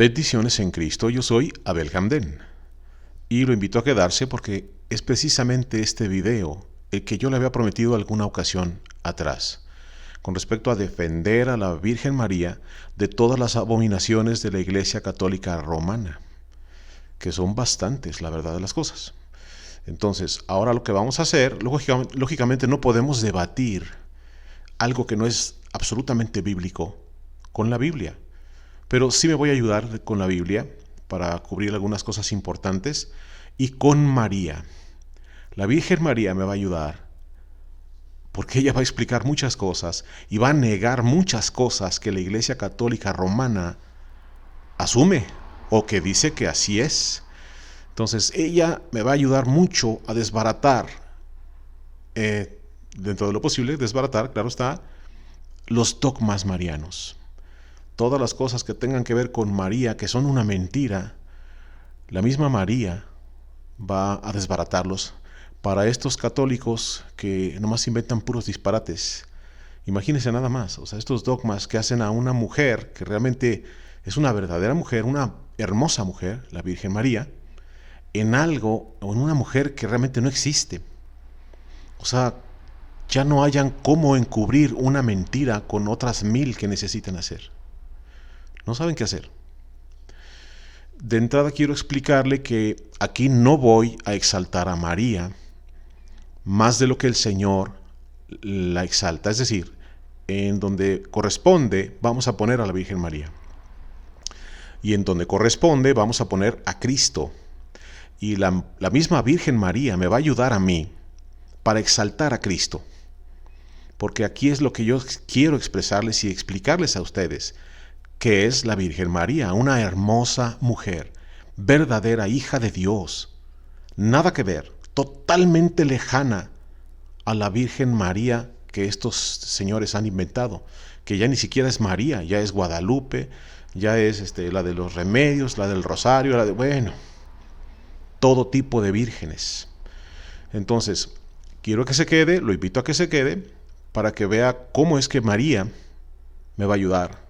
Bendiciones en Cristo, yo soy Abel Hamden y lo invito a quedarse porque es precisamente este video el que yo le había prometido alguna ocasión atrás, con respecto a defender a la Virgen María de todas las abominaciones de la Iglesia Católica Romana, que son bastantes, la verdad de las cosas. Entonces, ahora lo que vamos a hacer, lógicamente no podemos debatir algo que no es absolutamente bíblico con la Biblia. Pero sí me voy a ayudar con la Biblia para cubrir algunas cosas importantes y con María. La Virgen María me va a ayudar porque ella va a explicar muchas cosas y va a negar muchas cosas que la Iglesia Católica Romana asume o que dice que así es. Entonces ella me va a ayudar mucho a desbaratar, dentro de lo posible, desbaratar, claro está, los dogmas marianos. Todas las cosas que tengan que ver con María, que son una mentira, la misma María va a desbaratarlos para estos católicos que nomás inventan puros disparates. Imagínense nada más, o sea, estos dogmas que hacen a una mujer que realmente es una verdadera mujer, una hermosa mujer, la Virgen María, en algo, o en una mujer que realmente no existe. O sea, ya no hayan cómo encubrir una mentira con otras 1000 que necesitan hacer. No saben qué hacer. De entrada quiero explicarle que aquí no voy a exaltar a María más de lo que el Señor la exalta. Es decir, en donde corresponde vamos a poner a la Virgen María. Y en donde corresponde vamos a poner a Cristo. Y la misma Virgen María me va a ayudar a mí para exaltar a Cristo. Porque aquí es lo que yo quiero expresarles y explicarles a ustedes, que es la Virgen María, una hermosa mujer, verdadera hija de Dios. Nada que ver, totalmente lejana a la Virgen María que estos señores han inventado, que ya ni siquiera es María, ya es Guadalupe, ya es la de los remedios, la del rosario, todo tipo de vírgenes. Entonces, quiero que se quede, lo invito a que se quede, para que vea cómo es que María me va a ayudar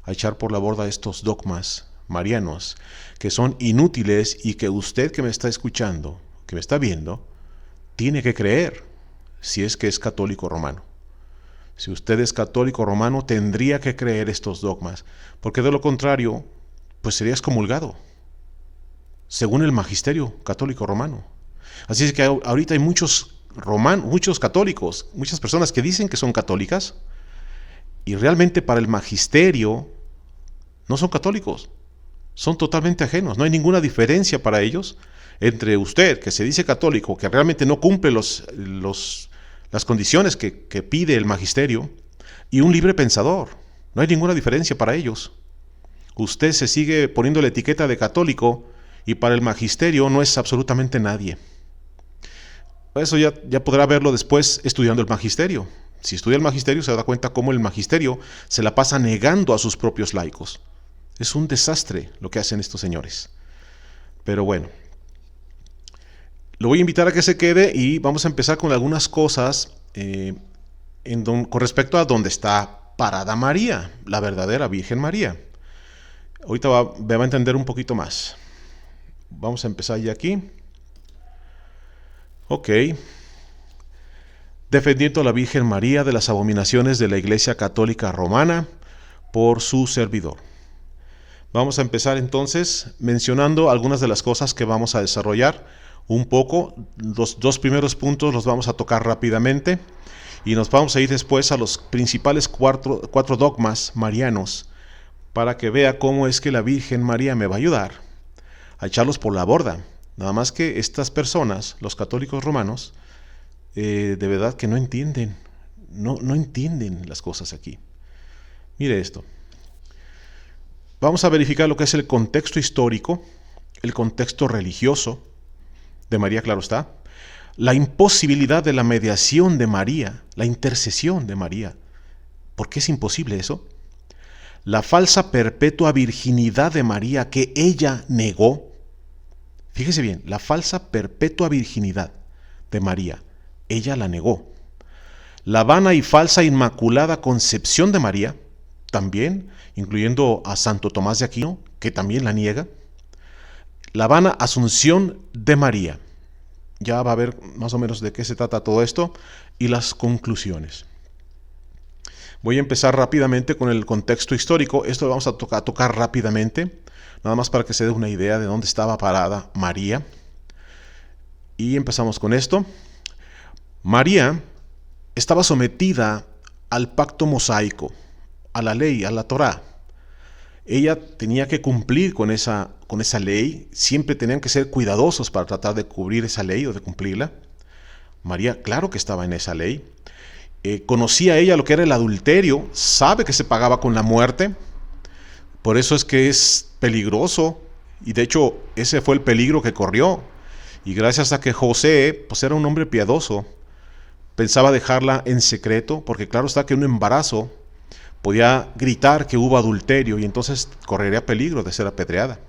a echar por la borda estos dogmas marianos que son inútiles y que usted que me está escuchando, que me está viendo, tiene que creer si es que es católico romano. Si usted es católico romano, tendría que creer estos dogmas, porque de lo contrario, pues sería excomulgado, según el magisterio católico romano. Así es que ahorita hay muchos católicos, muchas personas que dicen que son católicas, y realmente para el magisterio no son católicos, son totalmente ajenos. No hay ninguna diferencia para ellos entre usted, que se dice católico, que realmente no cumple las condiciones que pide el magisterio, y un libre pensador. No hay ninguna diferencia para ellos. Usted se sigue poniendo la etiqueta de católico y para el magisterio no es absolutamente nadie. Eso ya podrá verlo después estudiando el magisterio. Si estudia el magisterio se da cuenta cómo el magisterio se la pasa negando a sus propios laicos. Es un desastre lo que hacen estos señores. Pero bueno, lo voy a invitar a que se quede y vamos a empezar con algunas cosas con respecto a dónde está parada María, la verdadera Virgen María. Ahorita me va a entender un poquito más. Vamos a empezar ya aquí. Ok. Defendiendo a la Virgen María de las abominaciones de la Iglesia Católica Romana por su servidor. Vamos a empezar entonces mencionando algunas de las cosas que vamos a desarrollar un poco. Los dos primeros puntos los vamos a tocar rápidamente y nos vamos a ir después a los principales cuatro dogmas marianos para que vea cómo es que la Virgen María me va a ayudar a echarlos por la borda. Nada más que estas personas, los católicos romanos, de verdad que no entienden las cosas aquí. Mire esto. Vamos a verificar lo que es el contexto histórico, el contexto religioso de María, claro está, la imposibilidad de la mediación de María, la intercesión de María. ¿Por qué es imposible eso? La falsa perpetua virginidad de María que ella negó. Fíjese bien, la falsa perpetua virginidad de María, ella la negó. La vana y falsa inmaculada concepción de María, también, incluyendo a Santo Tomás de Aquino, que también la niega. La vana asunción de María. Ya va a ver más o menos de qué se trata todo esto y las conclusiones. Voy a empezar rápidamente con el contexto histórico. Esto lo vamos a tocar rápidamente, nada más para que se dé una idea de dónde estaba parada María. Y empezamos con esto. María estaba sometida al pacto mosaico, a la ley, a la Torá. Ella tenía que cumplir con esa ley. Siempre tenían que ser cuidadosos para tratar de cubrir esa ley o de cumplirla. María, claro que estaba en esa ley. Conocía ella lo que era el adulterio, sabe que se pagaba con la muerte. Por eso es que es peligroso. Y de hecho, ese fue el peligro que corrió. Y gracias a que José, pues era un hombre piadoso, pensaba dejarla en secreto, porque claro está que un embarazo podía gritar que hubo adulterio y entonces correría peligro de ser apedreada.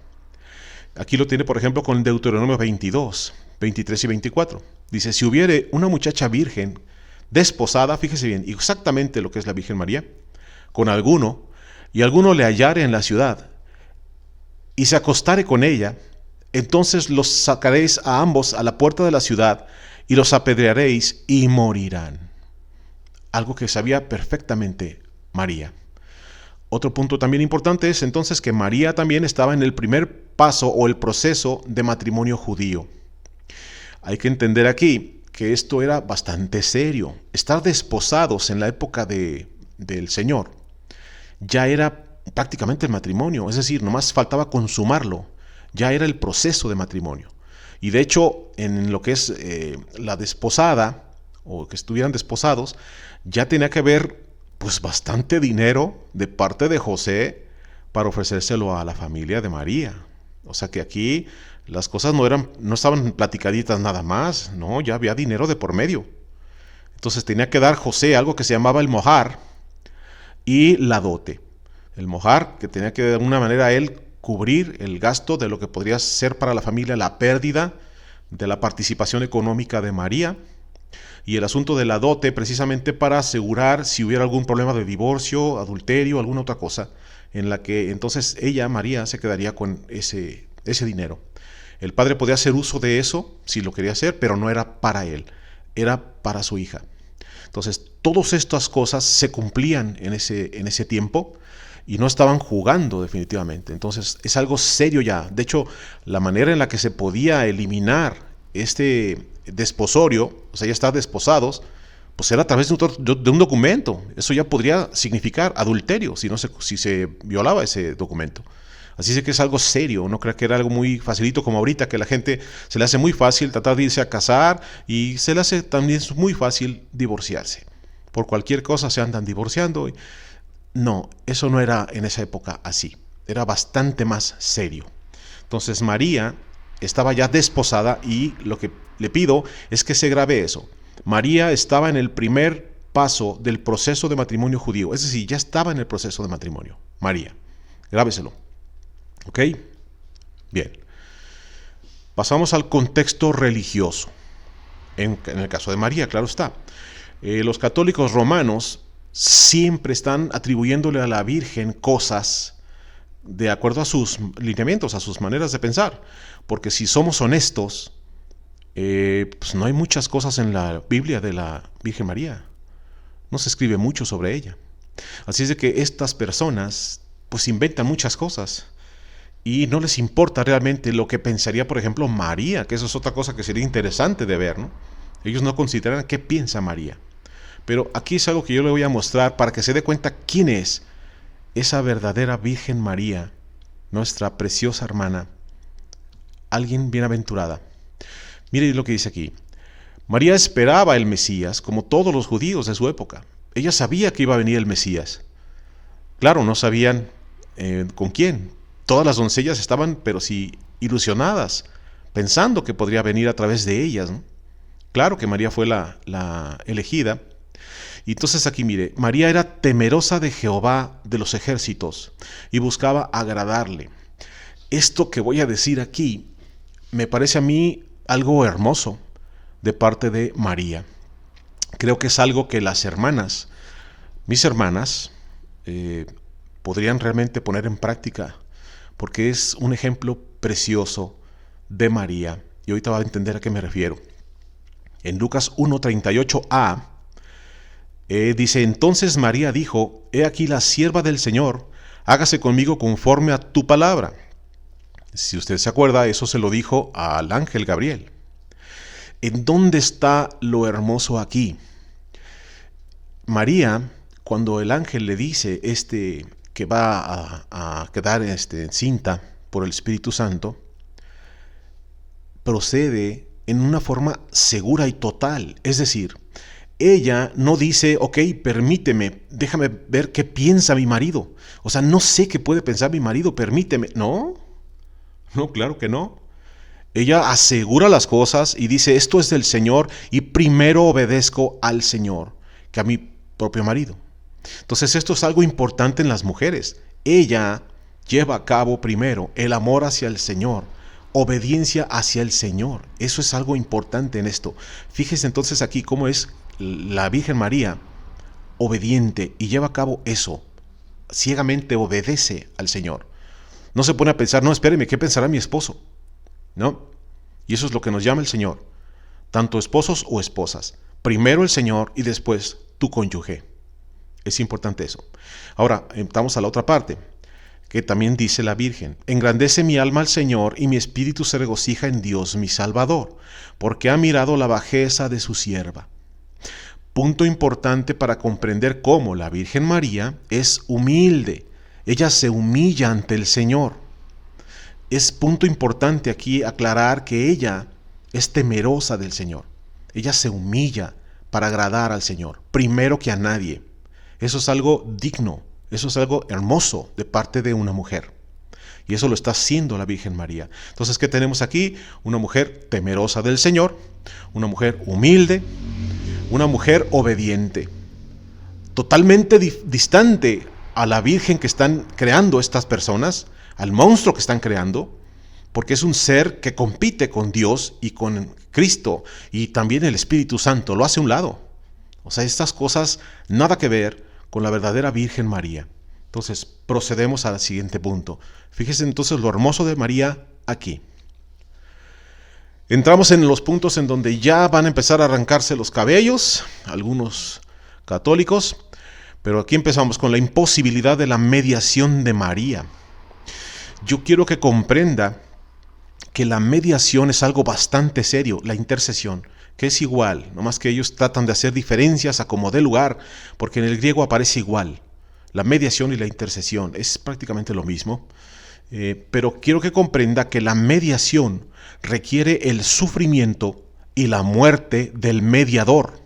Aquí lo tiene, por ejemplo, con Deuteronomio 22, 23 y 24. Dice, si hubiere una muchacha virgen desposada, fíjese bien, exactamente lo que es la Virgen María, con alguno, y alguno le hallare en la ciudad, y se acostare con ella, entonces los sacaréis a ambos a la puerta de la ciudad, y los apedrearéis, y morirán. Algo que sabía perfectamente María. Otro punto también importante es entonces que María también estaba en el primer paso o el proceso de matrimonio judío. Hay que entender aquí que esto era bastante serio. Estar desposados en la época del Señor ya era prácticamente el matrimonio, es decir, nomás faltaba consumarlo, ya era el proceso de matrimonio. Y de hecho, en lo que es la desposada, o que estuvieran desposados, ya tenía que haber pues bastante dinero de parte de José para ofrecérselo a la familia de María. O sea que aquí las cosas no estaban platicaditas nada más, no, ya había dinero de por medio. Entonces tenía que dar José algo que se llamaba el mojar y la dote. El mojar, que tenía que de alguna manera él cubrir el gasto de lo que podría ser para la familia la pérdida de la participación económica de María, y el asunto de la dote precisamente para asegurar si hubiera algún problema de divorcio, adulterio, alguna otra cosa, en la que entonces ella, María, se quedaría con ese dinero. El padre podía hacer uso de eso si lo quería hacer, pero no era para él, era para su hija. Entonces, todas estas cosas se cumplían en ese tiempo y no estaban jugando definitivamente. Entonces, es algo serio ya. De hecho, la manera en la que se podía eliminar este desposorio, o sea, ya estar desposados, pues era a través de un documento. Eso ya podría significar adulterio si se violaba ese documento. Así que es algo serio, no creo que era algo muy facilito como ahorita, que la gente se le hace muy fácil tratar de irse a casar y se le hace también muy fácil divorciarse. Por cualquier cosa se andan divorciando. No, eso no era en esa época así, era bastante más serio. Entonces María estaba ya desposada y lo que le pido es que se grabe eso. María estaba en el primer paso del proceso de matrimonio judío, es decir, ya estaba en el proceso de matrimonio. María, grábeselo. ¿Ok? Bien. Pasamos al contexto religioso. En el caso de María, claro está. Los católicos romanos siempre están atribuyéndole a la Virgen cosas de acuerdo a sus lineamientos, a sus maneras de pensar. Porque si somos honestos, pues no hay muchas cosas en la Biblia de la Virgen María. No se escribe mucho sobre ella. Así es de que estas personas pues inventan muchas cosas y no les importa realmente lo que pensaría, por ejemplo, María, que eso es otra cosa que sería interesante de ver, ¿no? Ellos no consideran qué piensa María. Pero aquí es algo que yo le voy a mostrar para que se dé cuenta quién es esa verdadera Virgen María, nuestra preciosa hermana, alguien bienaventurada. Mire lo que dice aquí. María esperaba el Mesías como todos los judíos de su época. Ella sabía que iba a venir el Mesías. Claro, no sabían con quién. Todas las doncellas estaban, pero sí, ilusionadas, pensando que podría venir a través de ellas, ¿no? Claro que María fue la elegida. Y entonces aquí mire, María era temerosa de Jehová de los ejércitos y buscaba agradarle. Esto que voy a decir aquí me parece a mí algo hermoso de parte de María. Creo que es algo que las hermanas, mis hermanas, podrían realmente poner en práctica, porque es un ejemplo precioso de María. Y ahorita va a entender a qué me refiero. En Lucas 1:38a dice: entonces María dijo: he aquí la sierva del Señor, hágase conmigo conforme a tu palabra. Si usted se acuerda, eso se lo dijo al ángel Gabriel. ¿En dónde está lo hermoso aquí? María, cuando el ángel le dice que va a quedar encinta por el Espíritu Santo, procede en una forma segura y total. Es decir, ella no dice: ok, permíteme, déjame ver qué piensa mi marido. O sea, no sé qué puede pensar mi marido, permíteme. No, claro que no. Ella asegura las cosas y dice: esto es del Señor y primero obedezco al Señor que a mi propio marido. Entonces esto es algo importante en las mujeres. Ella lleva a cabo primero el amor hacia el Señor, obediencia hacia el Señor. Eso es algo importante en esto. Fíjese entonces aquí cómo es la Virgen María obediente y lleva a cabo eso. Ciegamente obedece al Señor. No se pone a pensar: no, espéreme, ¿qué pensará mi esposo? ¿No? Y eso es lo que nos llama el Señor. Tanto esposos o esposas. Primero el Señor y después tu cónyuge. Es importante eso. Ahora, estamos a la otra parte, que también dice la Virgen: engrandece mi alma al Señor y mi espíritu se regocija en Dios mi Salvador, porque ha mirado la bajeza de su sierva. Punto importante para comprender cómo la Virgen María es humilde. Ella se humilla ante el Señor. Es punto importante aquí aclarar que ella es temerosa del Señor. Ella se humilla para agradar al Señor, primero que a nadie. Eso es algo digno, eso es algo hermoso de parte de una mujer. Y eso lo está haciendo la Virgen María. Entonces, ¿qué tenemos aquí? Una mujer temerosa del Señor, una mujer humilde, una mujer obediente, totalmente distante a la Virgen que están creando estas personas, al monstruo que están creando, porque es un ser que compite con Dios y con Cristo y también el Espíritu Santo, lo hace a un lado. O sea, estas cosas nada que ver con la verdadera Virgen María. Entonces, procedemos al siguiente punto. Fíjese entonces lo hermoso de María aquí. Entramos en los puntos en donde ya van a empezar a arrancarse los cabellos, algunos católicos, pero aquí empezamos con la imposibilidad de la mediación de María. Yo quiero que comprenda que la mediación es algo bastante serio, la intercesión, que es igual, nomás que ellos tratan de hacer diferencias a como dé lugar, porque en el griego aparece igual. La mediación y la intercesión es prácticamente lo mismo, pero quiero que comprenda que la mediación requiere el sufrimiento y la muerte del mediador.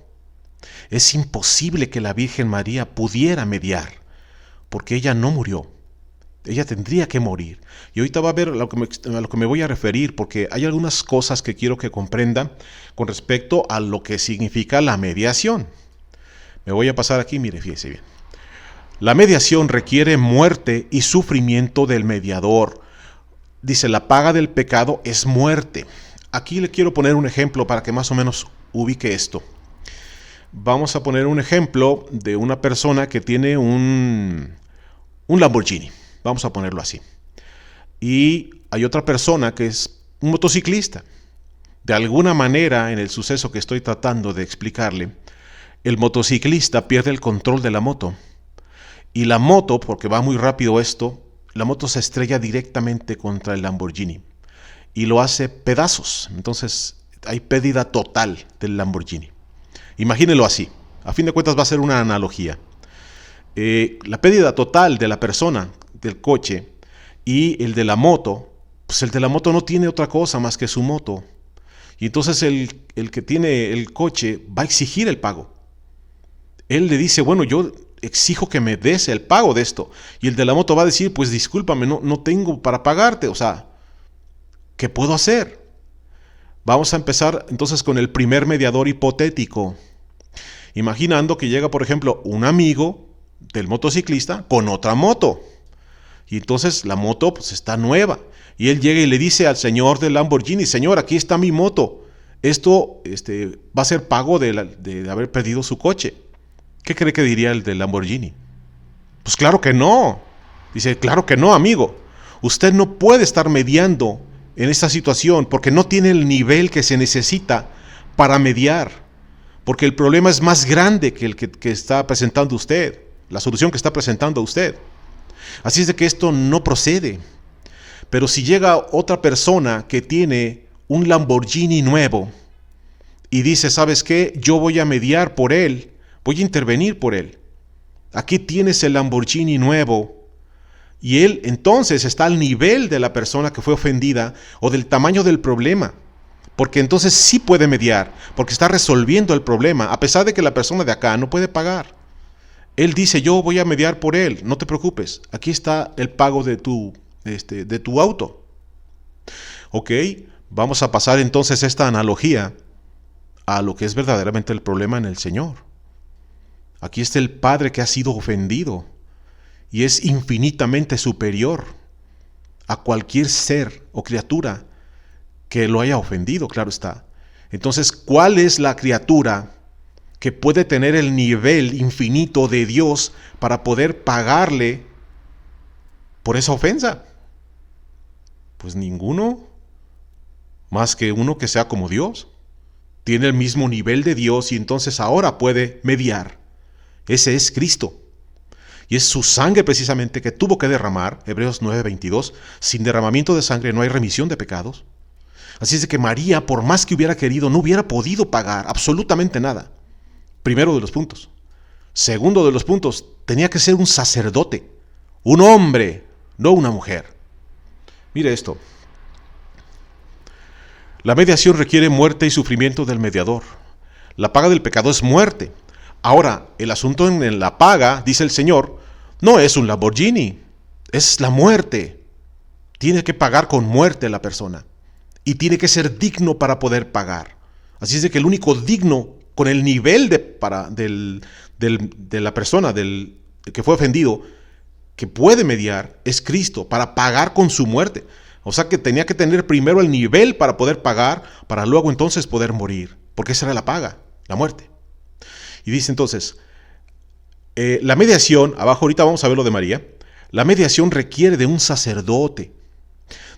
Es imposible que la Virgen María pudiera mediar, porque ella no murió. Ella tendría que morir. Y ahorita va a ver a lo que me voy a referir, porque hay algunas cosas que quiero que comprendan con respecto a lo que significa la mediación. Me voy a pasar aquí, mire, fíjese bien. La mediación requiere muerte y sufrimiento del mediador. Dice: la paga del pecado es muerte. Aquí le quiero poner un ejemplo para que más o menos ubique esto. Vamos a poner un ejemplo de una persona que tiene un Lamborghini. Vamos a ponerlo así. Y hay otra persona que es un motociclista. De alguna manera, en el suceso que estoy tratando de explicarle, el motociclista pierde el control de la moto. Y la moto, porque va muy rápido esto, la moto se estrella directamente contra el Lamborghini y lo hace pedazos. Entonces hay pérdida total del Lamborghini. Imagínelo así. A fin de cuentas va a ser una analogía. La pérdida total de la persona, del coche, y el de la moto, pues el de la moto no tiene otra cosa más que su moto. Y entonces el que tiene el coche va a exigir el pago. Él le dice: bueno, yo exijo que me des el pago de esto. Y el de la moto va a decir: pues discúlpame, no tengo para pagarte. O sea, ¿qué puedo hacer? Vamos a empezar entonces con el primer mediador hipotético. Imaginando que llega, por ejemplo, un amigo del motociclista con otra moto. Y entonces la moto pues está nueva. Y él llega y le dice al señor del Lamborghini: señor, aquí está mi moto. Esto va a ser pago de haber perdido su coche. ¿Qué cree que diría el del Lamborghini? Pues claro que no. Dice: claro que no, amigo. Usted no puede estar mediando en esta situación porque no tiene el nivel que se necesita para mediar. Porque el problema es más grande que el que está presentando usted, la solución que está presentando usted. Así es de que esto no procede. Pero si llega otra persona que tiene un Lamborghini nuevo y dice, ¿sabes qué? Yo voy a mediar por él, voy a intervenir por él. Aquí tienes el Lamborghini nuevo. Y él entonces está al nivel de la persona que fue ofendida o del tamaño del problema. Porque entonces sí puede mediar, porque está resolviendo el problema, a pesar de que la persona de acá no puede pagar. Él dice, yo voy a mediar por él, no te preocupes, aquí está el pago de tu auto. Ok, vamos a pasar entonces esta analogía a lo que es verdaderamente el problema en el Señor. Aquí está el Padre que ha sido ofendido y es infinitamente superior a cualquier ser o criatura que lo haya ofendido, claro está. Entonces, ¿cuál es la criatura que puede tener el nivel infinito de Dios para poder pagarle por esa ofensa? Pues ninguno, más que uno que sea como Dios. Tiene el mismo nivel de Dios y entonces ahora puede mediar. Ese es Cristo. Y es su sangre precisamente que tuvo que derramar, Hebreos 9:22, sin derramamiento de sangre no hay remisión de pecados. Así es de que María, por más que hubiera querido, no hubiera podido pagar absolutamente nada. Primero de los puntos. Segundo de los puntos, tenía que ser un sacerdote, un hombre, no una mujer. Mire esto. La mediación requiere muerte y sufrimiento del mediador. La paga del pecado es muerte. Ahora, el asunto en la paga, dice el Señor, no es un Lamborghini, es la muerte. Tiene que pagar con muerte la persona. Y tiene que ser digno para poder pagar. Así es de que el único digno con el nivel de la persona del que fue ofendido que puede mediar es Cristo para pagar con su muerte. O sea que tenía que tener primero el nivel para poder pagar, para luego entonces poder morir. Porque esa era la paga, la muerte. Y dice entonces, la mediación, abajo ahorita vamos a ver lo de María, la mediación requiere de un sacerdote.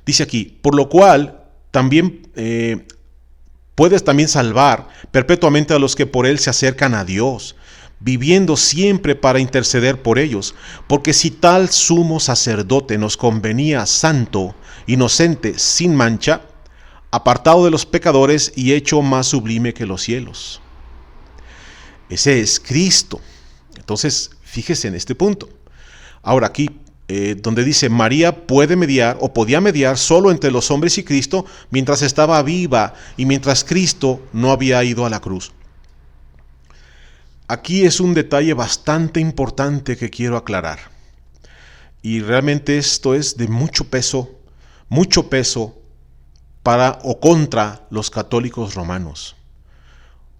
Dice aquí, por lo cual también puedes también salvar perpetuamente a los que por él se acercan a Dios, viviendo siempre para interceder por ellos, porque si tal sumo sacerdote nos convenía santo, inocente, sin mancha, apartado de los pecadores y hecho más sublime que los cielos. Ese es Cristo. Entonces, fíjese en este punto. Ahora aquí, donde dice María puede mediar o podía mediar solo entre los hombres y Cristo mientras estaba viva y mientras Cristo no había ido a la cruz. Aquí es un detalle bastante importante que quiero aclarar. Y realmente esto es de mucho peso para o contra los católicos romanos.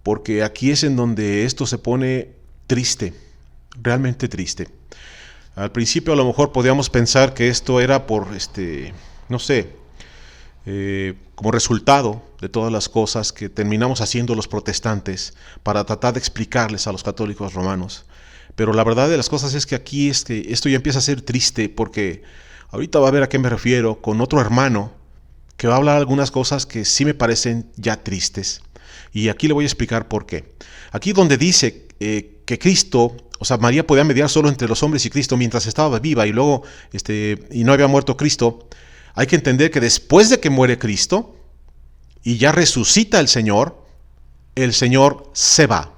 Porque aquí es en donde esto se pone triste, realmente triste. Al principio a lo mejor podíamos pensar que esto era por, como resultado de todas las cosas que terminamos haciendo los protestantes para tratar de explicarles a los católicos romanos. Pero la verdad de las cosas es que aquí esto ya empieza a ser triste porque ahorita va a ver a qué me refiero con otro hermano que va a hablar algunas cosas que sí me parecen ya tristes. Y aquí le voy a explicar por qué. Aquí donde dice que Cristo, o sea, María podía mediar solo entre los hombres y Cristo mientras estaba viva y luego y no había muerto Cristo, hay que entender que después de que muere Cristo y ya resucita el Señor se va.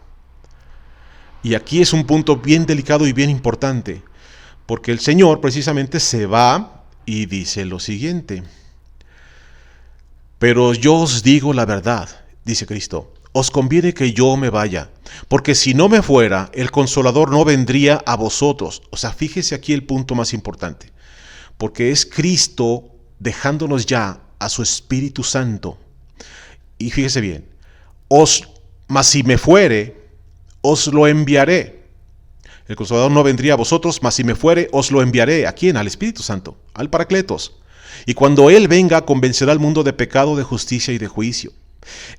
Y aquí es un punto bien delicado y bien importante, porque el Señor precisamente se va y dice lo siguiente. Pero yo os digo la verdad, dice Cristo, os conviene que yo me vaya, porque si no me fuera, el Consolador no vendría a vosotros. O sea, fíjese aquí el punto más importante, porque es Cristo dejándonos ya a su Espíritu Santo. Y fíjese bien, mas si me fuere, os lo enviaré. El Consolador no vendría a vosotros, mas si me fuere, os lo enviaré. ¿A quién? Al Espíritu Santo, al Paracletos. Y cuando Él venga, convencerá al mundo de pecado, de justicia y de juicio.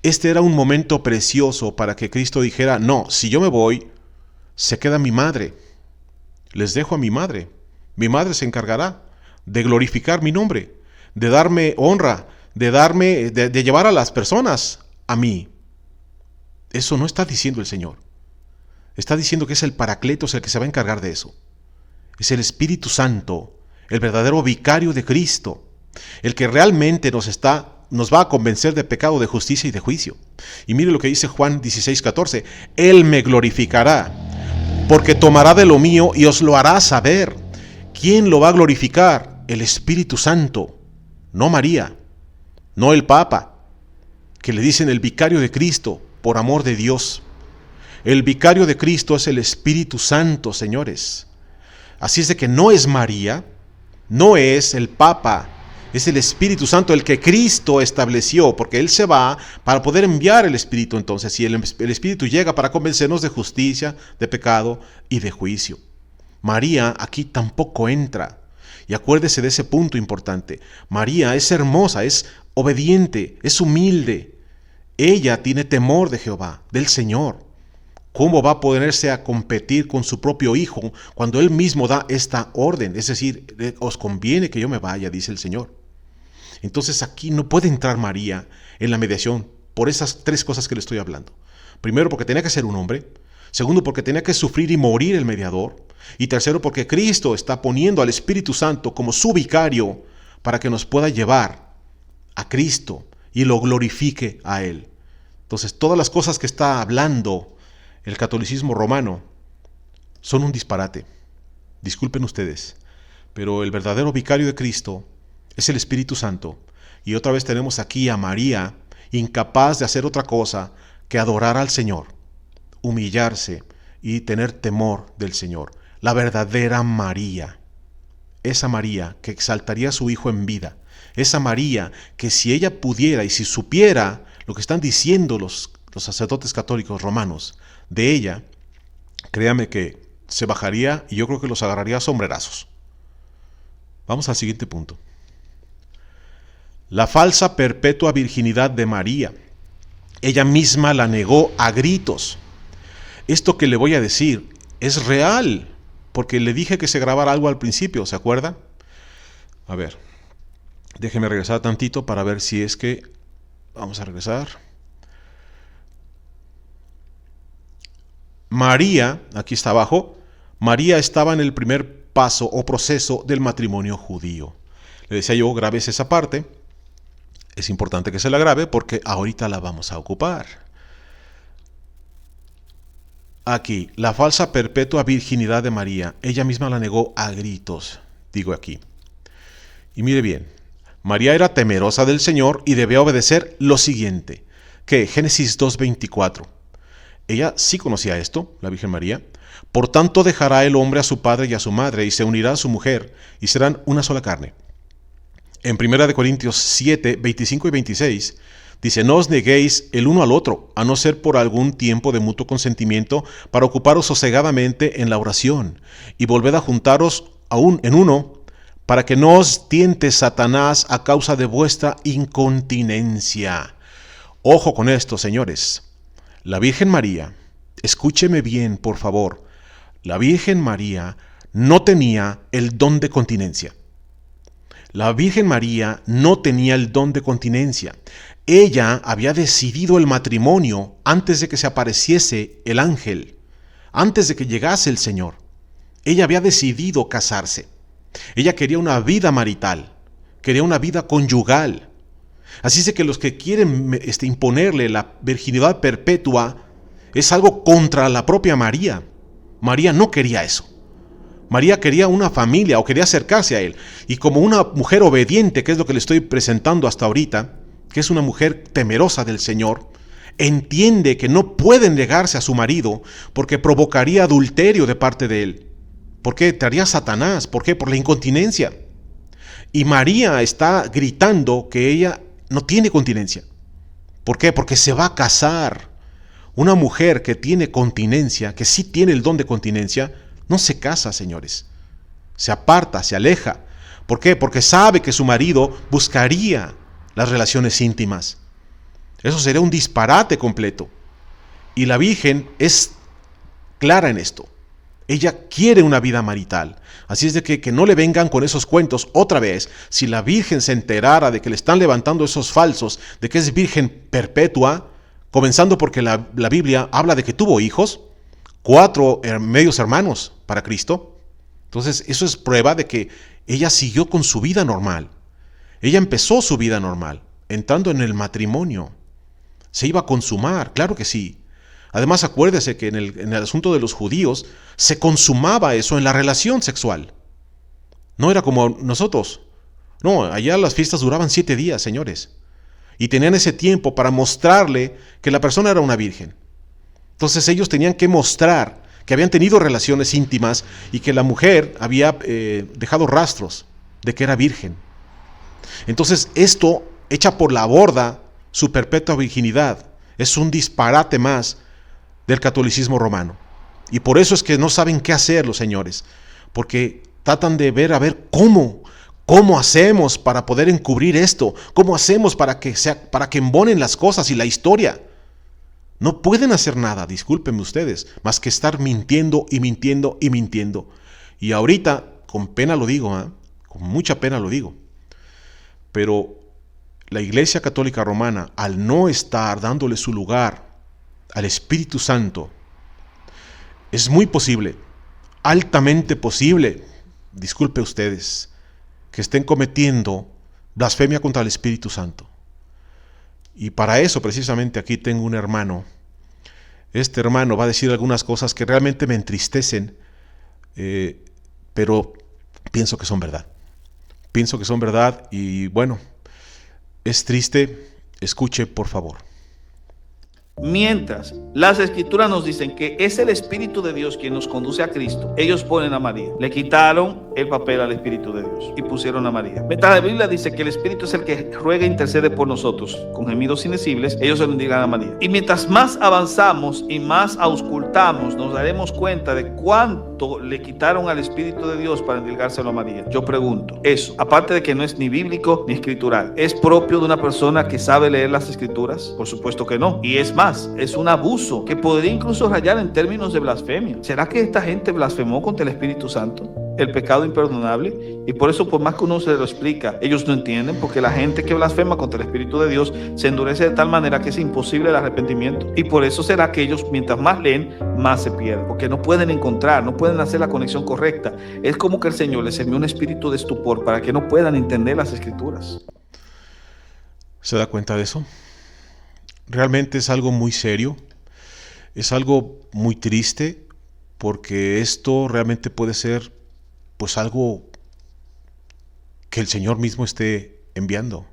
Este era un momento precioso para que Cristo dijera, no, si yo me voy, se queda mi madre. Les dejo a mi madre se encargará de glorificar mi nombre, de darme honra, de llevar a las personas a mí. Eso no está diciendo el Señor. Está diciendo que es el Paracletos el que se va a encargar de eso. Es el Espíritu Santo, el verdadero vicario de Cristo, el que realmente nos va a convencer de pecado, de justicia y de juicio. Y mire lo que dice Juan 16:14. Él me glorificará, porque tomará de lo mío y os lo hará saber. ¿Quién lo va a glorificar? El Espíritu Santo, no María, no el Papa, que le dicen el vicario de Cristo, por amor de Dios. El vicario de Cristo es el Espíritu Santo, señores. Así es de que no es María, no es el Papa, es el Espíritu Santo el que Cristo estableció, porque Él se va para poder enviar el Espíritu entonces, y el Espíritu llega para convencernos de justicia, de pecado y de juicio. María aquí tampoco entra. Y acuérdese de ese punto importante. María es hermosa, es obediente, es humilde. Ella tiene temor de Jehová, del Señor. ¿Cómo va a ponerse a competir con su propio hijo cuando él mismo da esta orden? Es decir, os conviene que yo me vaya, dice el Señor. Entonces aquí no puede entrar María en la mediación por esas tres cosas que le estoy hablando. Primero, porque tenía que ser un hombre. Segundo, porque tenía que sufrir y morir el mediador. Y tercero, porque Cristo está poniendo al Espíritu Santo como su vicario para que nos pueda llevar a Cristo y lo glorifique a Él. Entonces, todas las cosas que está hablando el catolicismo romano son un disparate. Disculpen ustedes, pero el verdadero vicario de Cristo es el Espíritu Santo. Y otra vez tenemos aquí a María, incapaz de hacer otra cosa que adorar al Señor, humillarse y tener temor del Señor. La verdadera María, esa María que exaltaría a su Hijo en vida, esa María que si ella pudiera y si supiera lo que están diciendo los sacerdotes católicos romanos de ella, créame que se bajaría y yo creo que los agarraría a sombrerazos. Vamos al siguiente punto. La falsa perpetua virginidad de María. Ella misma la negó a gritos. Esto que le voy a decir es real, porque le dije que se grabara algo al principio, ¿se acuerda? A ver, déjeme regresar tantito para ver si es que... Vamos a regresar. María, aquí está abajo, María estaba en el primer paso o proceso del matrimonio judío. Le decía yo, grabes esa parte. Es importante que se la grabe porque ahorita la vamos a ocupar. Aquí, la falsa perpetua virginidad de María, ella misma la negó a gritos, digo aquí. Y mire bien, María era temerosa del Señor y debía obedecer lo siguiente, que Génesis 2:24. Ella sí conocía esto, la Virgen María. Por tanto dejará el hombre a su padre y a su madre y se unirá a su mujer y serán una sola carne. En 1 Corintios 7, 25 y 26 dice, no os neguéis el uno al otro, a no ser por algún tiempo de mutuo consentimiento, para ocuparos sosegadamente en la oración, y volved a juntaros aún en uno, para que no os tiente Satanás a causa de vuestra incontinencia. Ojo con esto, señores. La Virgen María, escúcheme bien, por favor, la Virgen María no tenía el don de continencia. La Virgen María no tenía el don de continencia. Ella había decidido el matrimonio antes de que se apareciese el ángel, antes de que llegase el Señor. Ella había decidido casarse. Ella quería una vida marital, quería una vida conyugal. Así es de que los que quieren imponerle la virginidad perpetua es algo contra la propia María. María no quería eso. María quería una familia o quería acercarse a Él. Y como una mujer obediente, que es lo que le estoy presentando hasta ahorita, que es una mujer temerosa del Señor, entiende que no puede negarse a su marido porque provocaría adulterio de parte de él. ¿Por qué? Te haría Satanás. ¿Por qué? Por la incontinencia. Y María está gritando que ella no tiene continencia. ¿Por qué? Porque se va a casar. Una mujer que tiene continencia, que sí tiene el don de continencia, no se casa, señores. Se aparta, se aleja. ¿Por qué? Porque sabe que su marido buscaría las relaciones íntimas. Eso sería un disparate completo. Y la Virgen es clara en esto. Ella quiere una vida marital. Así es de que no le vengan con esos cuentos otra vez. Si la Virgen se enterara de que le están levantando esos falsos, de que es virgen perpetua, comenzando porque la Biblia habla de que tuvo hijos, 4 medios hermanos para Cristo. Entonces eso es prueba de que ella siguió con su vida normal. Ella empezó su vida normal, entrando en el matrimonio. Se iba a consumar, claro que sí. Además, acuérdese que en el asunto de los judíos se consumaba eso en la relación sexual. No era como nosotros. No, allá las fiestas duraban 7 días, señores. Y tenían ese tiempo para mostrarle que la persona era una virgen. Entonces ellos tenían que mostrar que habían tenido relaciones íntimas y que la mujer había dejado rastros de que era virgen. Entonces esto echa por la borda su perpetua virginidad. Es un disparate más del catolicismo romano. Y por eso es que no saben qué hacer los señores, porque tratan de ver a ver cómo hacemos para poder encubrir esto, cómo hacemos para que embonen las cosas y la historia. No pueden hacer nada, discúlpenme ustedes, más que estar mintiendo y mintiendo y mintiendo. Y ahorita, con pena lo digo, con mucha pena lo digo, pero la Iglesia Católica Romana, al no estar dándole su lugar al Espíritu Santo, es muy posible, altamente posible, disculpe ustedes, que estén cometiendo blasfemia contra el Espíritu Santo. Y para eso precisamente aquí tengo un hermano. Este hermano va a decir algunas cosas que realmente me entristecen, pero pienso que son verdad. Pienso que son verdad y bueno, es triste. Escuche, por favor. Mientras las escrituras nos dicen que es el Espíritu de Dios quien nos conduce a Cristo, ellos ponen a María. Le quitaron el papel al Espíritu de Dios y pusieron a María. Mientras la Biblia dice que el Espíritu es el que ruega e intercede por nosotros con gemidos indecibles, ellos se lo indican a María. Y mientras más avanzamos y más auscultamos, nos daremos cuenta de cuánto le quitaron al Espíritu de Dios para endilgárselo a María. Yo pregunto, eso, aparte de que no es ni bíblico ni escritural, ¿es propio de una persona que sabe leer las escrituras? Por supuesto que no. Y es más, es un abuso que podría incluso rayar en términos de blasfemia. ¿Será que esta gente blasfemó contra el Espíritu Santo? El pecado imperdonable. Y por eso, por más que uno se lo explica, ellos no entienden, porque la gente que blasfema contra el Espíritu de Dios se endurece de tal manera que es imposible el arrepentimiento. Y por eso será que ellos, mientras más leen, más se pierden, porque no pueden encontrar, no pueden hacer la conexión correcta. Es como que el Señor les envió un espíritu de estupor para que no puedan entender las Escrituras. ¿Se da cuenta de eso? Realmente es algo muy serio, es algo muy triste, porque esto realmente puede ser pues algo que el Señor mismo esté enviando.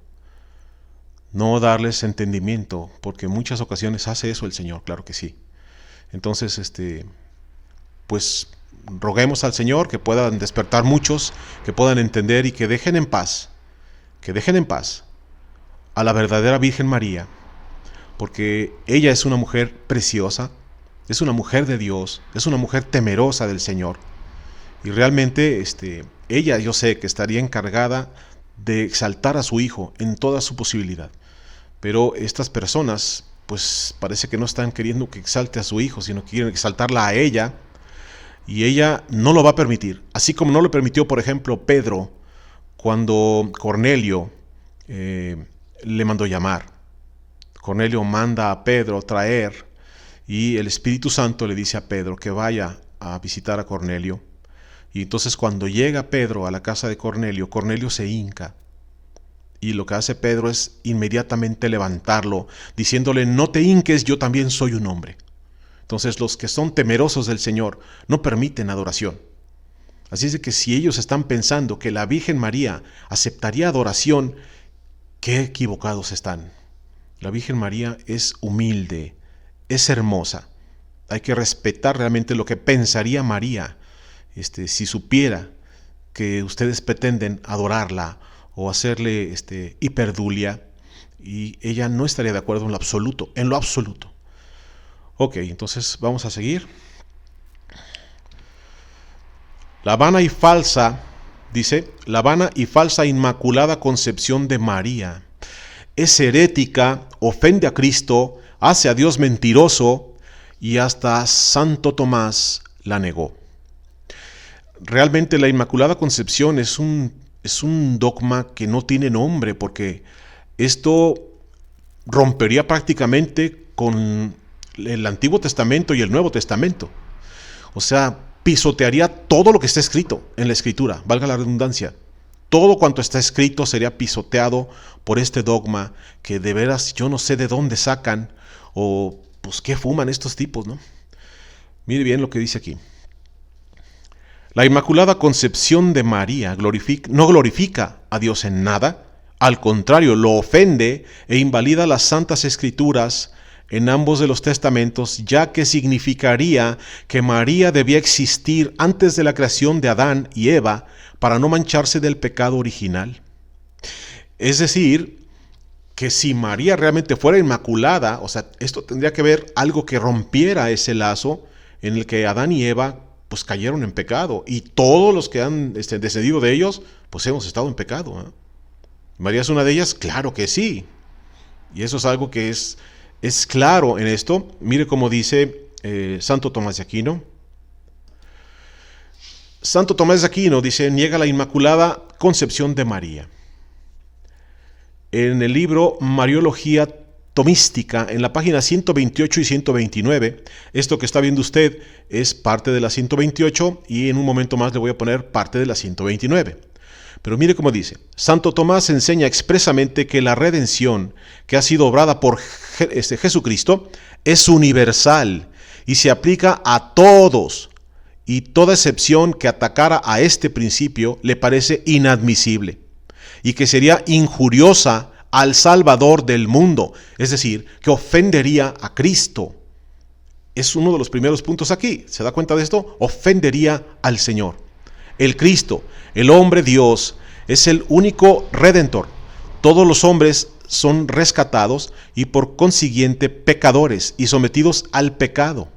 No darles entendimiento, porque en muchas ocasiones hace eso el Señor, claro que sí. Entonces, pues roguemos al Señor que puedan despertar muchos, que puedan entender y que dejen en paz a la verdadera Virgen María, porque ella es una mujer preciosa, es una mujer de Dios, es una mujer temerosa del Señor. Y realmente ella, yo sé que estaría encargada de exaltar a su Hijo en toda su posibilidad. Pero estas personas, pues parece que no están queriendo que exalte a su Hijo, sino que quieren exaltarla a ella, y ella no lo va a permitir. Así como no lo permitió, por ejemplo, Pedro, cuando Cornelio le mandó llamar. Cornelio manda a Pedro traer, y el Espíritu Santo le dice a Pedro que vaya a visitar a Cornelio. Y entonces cuando llega Pedro a la casa de Cornelio, Cornelio se hinca. Y lo que hace Pedro es inmediatamente levantarlo, diciéndole: no te hinques, yo también soy un hombre. Entonces los que son temerosos del Señor no permiten adoración. Así es de que si ellos están pensando que la Virgen María aceptaría adoración, qué equivocados están. La Virgen María es humilde, es hermosa. Hay que respetar realmente lo que pensaría María si supiera que ustedes pretenden adorarla o hacerle hiperdulia, y ella no estaría de acuerdo en lo absoluto. Ok, entonces vamos a seguir. La vana y falsa, dice, la vana y falsa inmaculada concepción de María es herética, ofende a Cristo, hace a Dios mentiroso, y hasta Santo Tomás la negó. realmente la Inmaculada Concepción es un dogma que no tiene nombre, porque esto rompería prácticamente con el Antiguo Testamento y el Nuevo Testamento. O sea, pisotearía todo lo que está escrito en la Escritura, valga la redundancia. Todo cuanto está escrito sería pisoteado por este dogma que de veras yo no sé de dónde sacan o pues qué fuman estos tipos, ¿no? Mire bien lo que dice aquí. La Inmaculada Concepción de María no glorifica a Dios en nada, al contrario, lo ofende e invalida las Santas Escrituras en ambos de los testamentos, ya que significaría que María debía existir antes de la creación de Adán y Eva para no mancharse del pecado original. Es decir, que si María realmente fuera inmaculada, o sea, esto tendría que ver algo que rompiera ese lazo en el que Adán y Eva pues cayeron en pecado, y todos los que han descendido de ellos, pues hemos estado en pecado, ¿eh? ¿María es una de ellas? Claro que sí. Y eso es algo que es claro en esto. Mire cómo dice Santo Tomás de Aquino. Santo Tomás de Aquino dice, niega la Inmaculada Concepción de María. En el libro Mariología Tomística, en la página 128 y 129, esto que está viendo usted es parte de la 128 y en un momento más le voy a poner parte de la 129. Pero mire cómo dice, Santo Tomás enseña expresamente que la redención que ha sido obrada por Jesucristo es universal y se aplica a todos, y toda excepción que atacara a este principio le parece inadmisible y que sería injuriosa al Salvador del mundo, es decir, que ofendería a Cristo. Es uno de los primeros puntos aquí. ¿Se da cuenta de esto? Ofendería al Señor. El Cristo, el hombre Dios, es el único redentor. Todos los hombres son rescatados y por consiguiente pecadores y sometidos al pecado.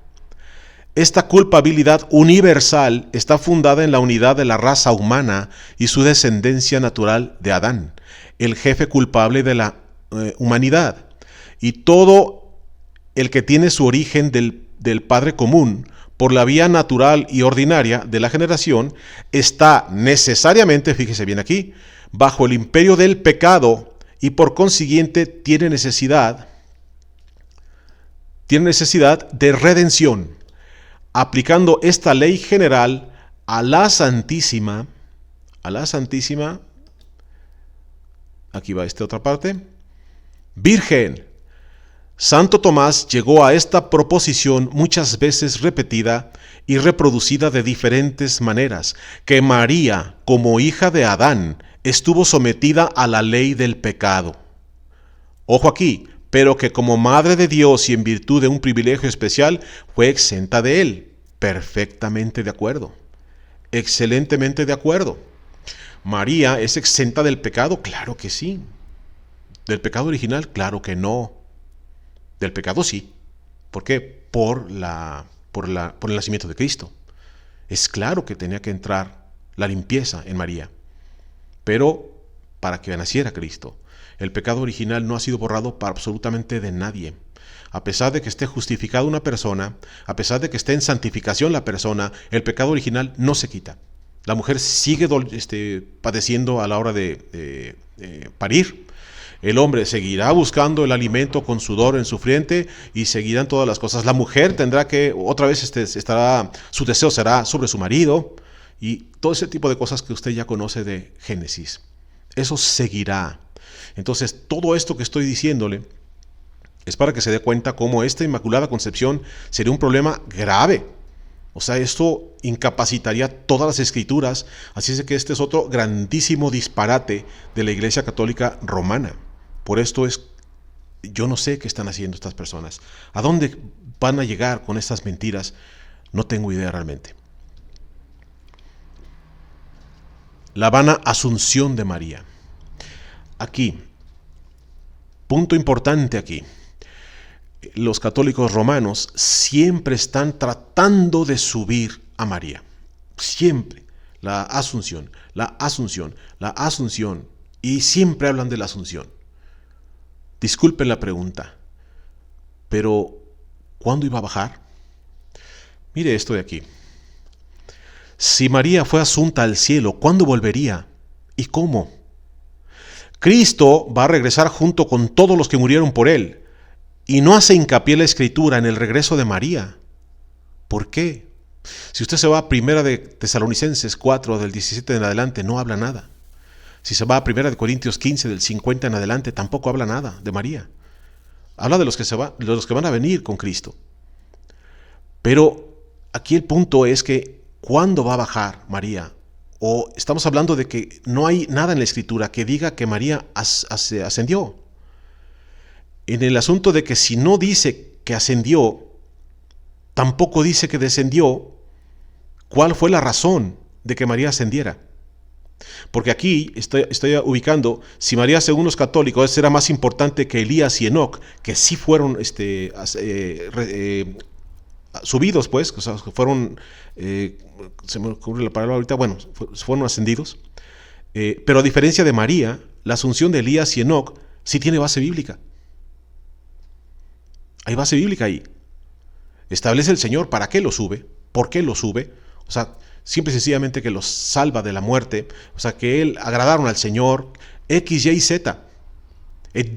Esta culpabilidad universal está fundada en la unidad de la raza humana y su descendencia natural de Adán, el jefe culpable de la humanidad, y todo el que tiene su origen del Padre común por la vía natural y ordinaria de la generación, está necesariamente, fíjese bien aquí, bajo el imperio del pecado y por consiguiente tiene necesidad de redención, aplicando esta ley general a la Santísima, aquí va esta otra parte, Virgen. Santo Tomás llegó a esta proposición muchas veces repetida y reproducida de diferentes maneras, que María, como hija de Adán, estuvo sometida a la ley del pecado. Ojo aquí, pero que como Madre de Dios y en virtud de un privilegio especial, fue exenta de él. Perfectamente de acuerdo. Excelentemente de acuerdo. ¿María es exenta del pecado? Claro que sí. ¿Del pecado original? Claro que no. Del pecado sí. ¿Por qué? Por el nacimiento de Cristo. Es claro que tenía que entrar la limpieza en María, pero para que naciera Cristo. El pecado original no ha sido borrado para absolutamente de nadie. A pesar de que esté justificada una persona, a pesar de que esté en santificación la persona, el pecado original no se quita. La mujer sigue padeciendo a la hora de parir. El hombre seguirá buscando el alimento con sudor en su frente y seguirán todas las cosas. La mujer tendrá que, otra vez su deseo será sobre su marido y todo ese tipo de cosas que usted ya conoce de Génesis. Eso seguirá. Entonces, todo esto que estoy diciéndole es para que se dé cuenta cómo esta Inmaculada Concepción sería un problema grave. O sea, esto incapacitaría todas las escrituras, así es que este es otro grandísimo disparate de la Iglesia Católica Romana. Por esto yo no sé qué están haciendo estas personas. ¿A dónde van a llegar con estas mentiras? No tengo idea realmente. La vana asunción de María. Aquí, punto importante aquí. Los católicos romanos siempre están tratando de subir a María. Siempre. La asunción. Y siempre hablan de la asunción. Disculpen la pregunta, pero ¿cuándo iba a bajar? Mire esto de aquí. Si María fue asunta al cielo, ¿cuándo volvería? ¿Y cómo? Cristo va a regresar junto con todos los que murieron por él, y no hace hincapié la Escritura en el regreso de María. ¿Por qué? Si usted se va a Primera de Tesalonicenses 4, del 17 en adelante, no habla nada. Si se va a Primera de Corintios 15, del 50 en adelante, tampoco habla nada de María. Habla de los que van a venir con Cristo. Pero aquí el punto es que ¿cuándo va a bajar María? O estamos hablando de que no hay nada en la Escritura que diga que María ascendió. En el asunto de que si no dice que ascendió, tampoco dice que descendió, ¿cuál fue la razón de que María ascendiera? Porque aquí estoy ubicando, si María según los católicos era más importante que Elías y Enoc, que sí fueron subidos, pues, o sea, fueron, se me ocurre la palabra ahorita, bueno, fueron ascendidos, pero a diferencia de María, la asunción de Elías y Enoc sí tiene base bíblica. Hay base bíblica ahí. Establece el Señor para qué lo sube, por qué lo sube, o sea, simple y sencillamente que los salva de la muerte, o sea, que él agradaron al Señor, X, Y, Z.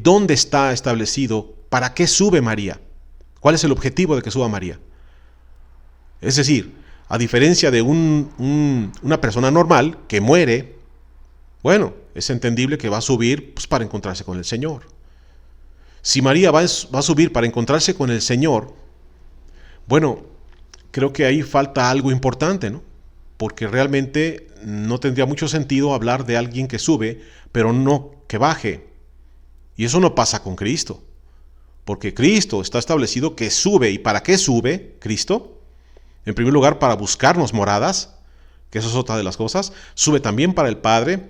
¿Dónde está establecido para qué sube María? ¿Cuál es el objetivo de que suba María? Es decir, a diferencia de una persona normal que muere, bueno, es entendible que va a subir pues, para encontrarse con el Señor. Si María va a subir para encontrarse con el Señor, bueno, creo que ahí falta algo importante, ¿no? Porque realmente no tendría mucho sentido hablar de alguien que sube, pero no que baje. Y eso no pasa con Cristo, porque Cristo está establecido que sube. ¿Y para qué sube Cristo? En primer lugar, para buscarnos moradas, que eso es otra de las cosas. Sube también para el Padre,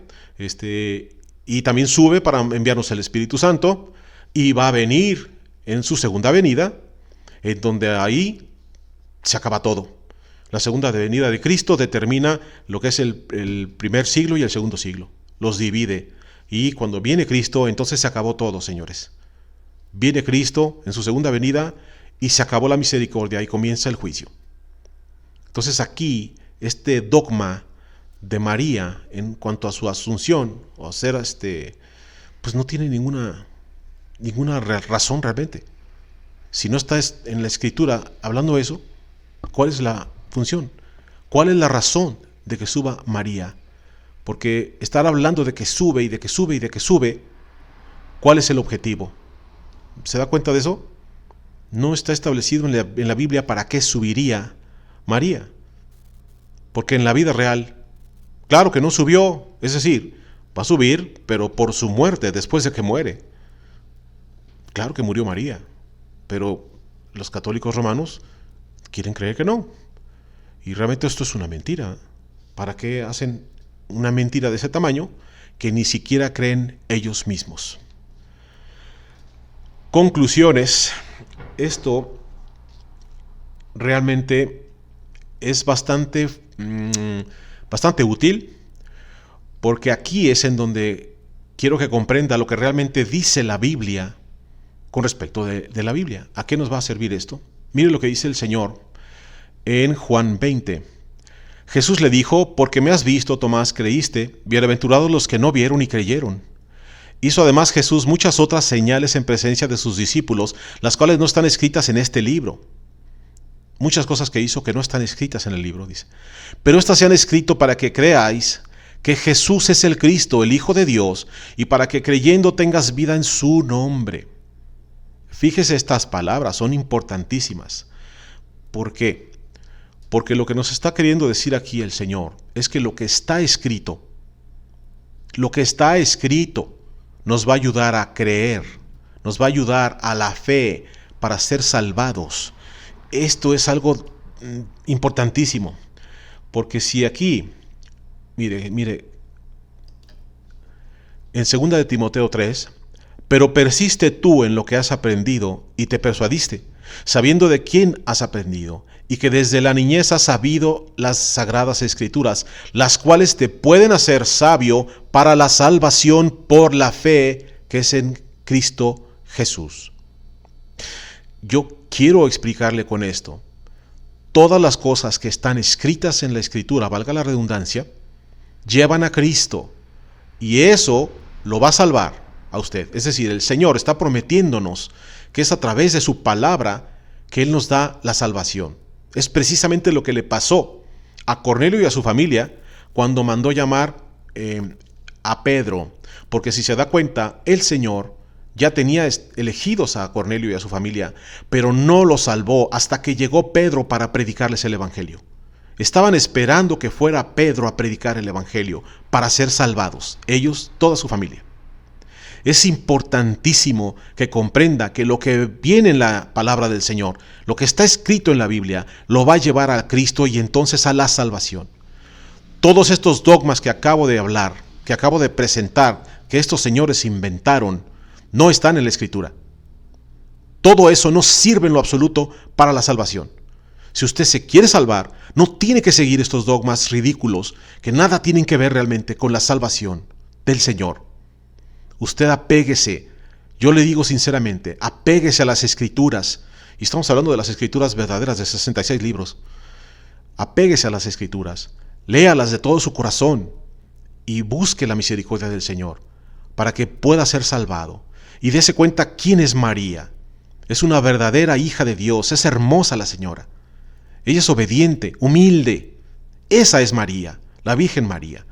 y también sube para enviarnos el Espíritu Santo, y va a venir en su segunda venida, en donde ahí se acaba todo. La segunda venida de Cristo determina lo que es el primer siglo y el segundo siglo. Los divide. Y cuando viene Cristo, entonces se acabó todo, señores. Viene Cristo en su segunda venida y se acabó la misericordia y comienza el juicio. Entonces aquí, este dogma de María en cuanto a su asunción, o ser pues no tiene ninguna razón realmente. Si no está en la Escritura hablando eso, ¿cuál es la función? ¿Cuál es la razón de que suba María? Porque estar hablando de que sube y de que sube y de que sube, ¿cuál es el objetivo? ¿Se da cuenta de eso? No está establecido en la Biblia para qué subiría María. Porque en la vida real, claro que no subió, es decir, va a subir, pero por su muerte, después de que muere. Claro que murió María, pero los católicos romanos quieren creer que no. Y realmente esto es una mentira. ¿Para qué hacen una mentira de ese tamaño que ni siquiera creen ellos mismos? Conclusiones. Esto realmente es bastante útil, porque aquí es en donde quiero que comprenda lo que realmente dice la Biblia con respecto de la Biblia. ¿A qué nos va a servir esto? Mire lo que dice el Señor en Juan 20. Jesús le dijo: porque me has visto, Tomás, creíste. Bienaventurados los que no vieron y creyeron. Hizo además Jesús muchas otras señales en presencia de sus discípulos, las cuales no están escritas en este libro. Muchas cosas que hizo que no están escritas en el libro, dice. Pero estas se han escrito para que creáis que Jesús es el Cristo, el Hijo de Dios, y para que creyendo tengas vida en su nombre. Fíjese, estas palabras son importantísimas. ¿Por qué? Porque lo que nos está queriendo decir aquí el Señor es que lo que está escrito nos va a ayudar a creer, nos va a ayudar a la fe para ser salvados. Esto es algo importantísimo, porque si aquí, mire, en 2 de Timoteo 3, pero persiste tú en lo que has aprendido y te persuadiste, sabiendo de quién has aprendido, y que desde la niñez has sabido las sagradas escrituras, las cuales te pueden hacer sabio para la salvación por la fe que es en Cristo Jesús. Yo quiero explicarle con esto. todas las cosas que están escritas en la Escritura, valga la redundancia, llevan a Cristo. Y eso lo va a salvar a usted. Es decir, el Señor está prometiéndonos que es a través de su palabra que Él nos da la salvación. Es precisamente lo que le pasó a Cornelio y a su familia cuando mandó llamar a Pedro. Porque si se da cuenta, el Señor ya tenía elegidos a Cornelio y a su familia, pero no los salvó hasta que llegó Pedro para predicarles el Evangelio. Estaban esperando que fuera Pedro a predicar el Evangelio para ser salvados, ellos, toda su familia. Es importantísimo que comprenda que lo que viene en la palabra del Señor, lo que está escrito en la Biblia, lo va a llevar a Cristo y entonces a la salvación. Todos estos dogmas que acabo de hablar, que acabo de presentar, que estos señores inventaron, no están en la Escritura. Todo eso no sirve en lo absoluto para la salvación. Si usted se quiere salvar, no tiene que seguir estos dogmas ridículos que nada tienen que ver realmente con la salvación del Señor. Usted apéguese, yo le digo sinceramente, apéguese a las Escrituras. Y estamos hablando de las Escrituras verdaderas de 66 libros. Apéguese a las Escrituras, léalas de todo su corazón y busque la misericordia del Señor para que pueda ser salvado. Y dése cuenta quién es María. Es una verdadera hija de Dios, es hermosa la señora. Ella es obediente, humilde. Esa es María, la Virgen María.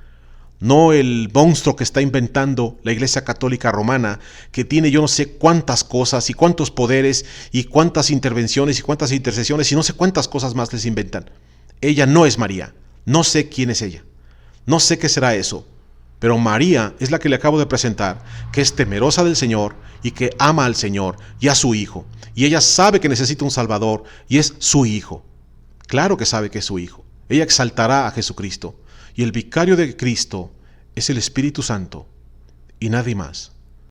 No el monstruo que está inventando la Iglesia Católica Romana, que tiene yo no sé cuántas cosas y cuántos poderes y cuántas intervenciones y cuántas intercesiones y no sé cuántas cosas más les inventan. Ella no es María. No sé quién es ella. No sé qué será eso. Pero María es la que le acabo de presentar, que es temerosa del Señor y que ama al Señor y a su Hijo. Y ella sabe que necesita un Salvador y es su Hijo. Claro que sabe que es su Hijo. Ella exaltará a Jesucristo. Y el vicario de Cristo es el Espíritu Santo y nadie más.